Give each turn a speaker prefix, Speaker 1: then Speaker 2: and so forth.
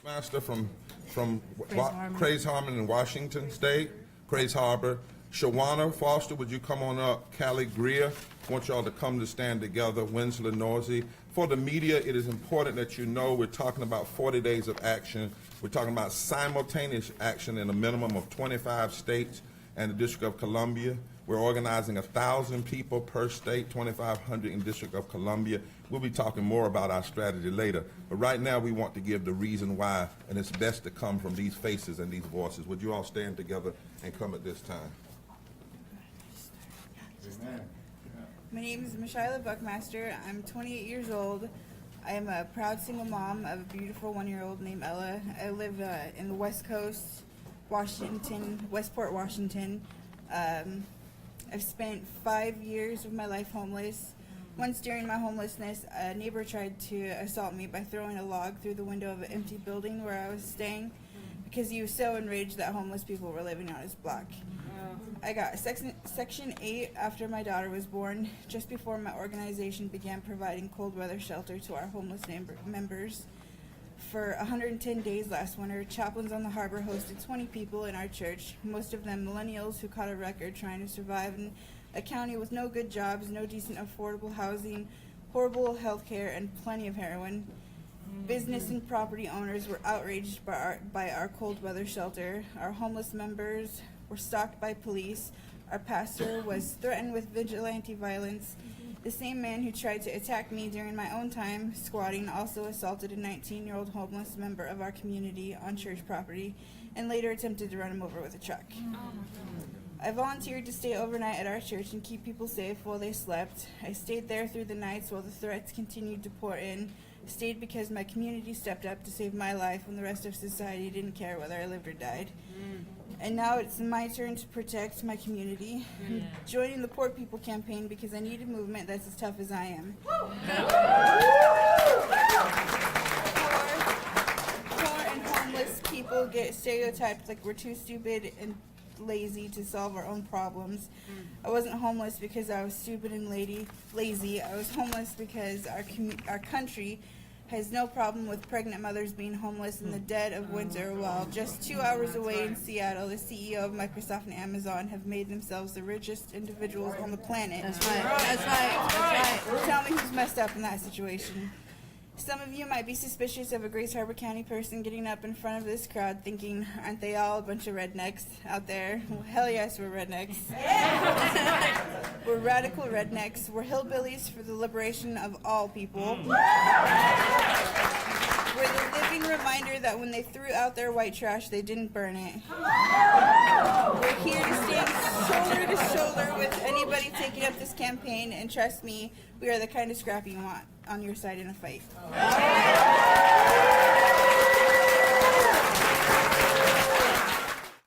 Speaker 1: Buckmaster from Craze Harmon in Washington State, Craze Harbor. Shawana Foster, would you come on up? Callie Greer, I want y'all to come to stand together. Winslow Norsey. For the media, it is important that you know we're talking about 40 days of action. We're talking about simultaneous action in a minimum of 25 states and the District of Columbia. We're organizing 1,000 people per state, 2,500 in District of Columbia. We'll be talking more about our strategy later. But right now we want to give the reason why, and it's best to come from these faces and these voices. Would you all stand together and come at this time?
Speaker 2: Amen.
Speaker 3: My name is Mashyla Buckmaster. I'm 28 years old. I am a proud single mom of a beautiful 1-year-old named Ella. I live in the West Coast, Washington, Westport, Washington. I've spent 5 years of my life homeless. Once during my homelessness, a neighbor tried to assault me by throwing a log through the window of an empty building where I was staying because he was so enraged that homeless people were living on his block. I got Section 8 after my daughter was born, just before my organization began providing cold weather shelter to our homeless members. For 110 days last winter, Chaplains on the Harbor hosted 20 people in our church, most of them millennials who caught a record trying to survive in a county with no good jobs, no decent affordable housing, horrible health care, and plenty of heroin. Business and property owners were outraged by our cold weather shelter. Our homeless members were stalked by police. Our pastor was threatened with vigilante violence. The same man who tried to attack me during my own time squatting also assaulted a 19-year-old homeless member of our community on church property and later attempted to run him over with a truck. I volunteered to stay overnight at our church and keep people safe while they slept. I stayed there through the nights while the threats continued to pour in. I stayed because my community stepped up to save my life when the rest of society didn't care whether I lived or died. And now it's my turn to protect my community. I'm joining the Poor People campaign because I need a movement that's as tough as I am. Poor and homeless people get stereotyped like we're too stupid and lazy to solve our own problems. I wasn't homeless because I was stupid and lazy. I was homeless because our country has no problem with pregnant mothers being homeless in the dead of winter, while just 2 hours away in Seattle, the CEO of Microsoft and Amazon have made themselves the richest individuals on the planet.
Speaker 4: That's right.
Speaker 3: Tell me who's messed up in that situation. Some of you might be suspicious of a Grace Harbor County person getting up in front of this crowd thinking, aren't they all a bunch of rednecks out there? Well, hell yes, we're rednecks. We're radical rednecks. We're hillbillies for the liberation of all people. We're the living reminder that when they threw out their white trash, they didn't burn it. We're here to stand shoulder to shoulder with anybody taking up this campaign, and trust me, we are the kind of scrap you want on your side in a fight.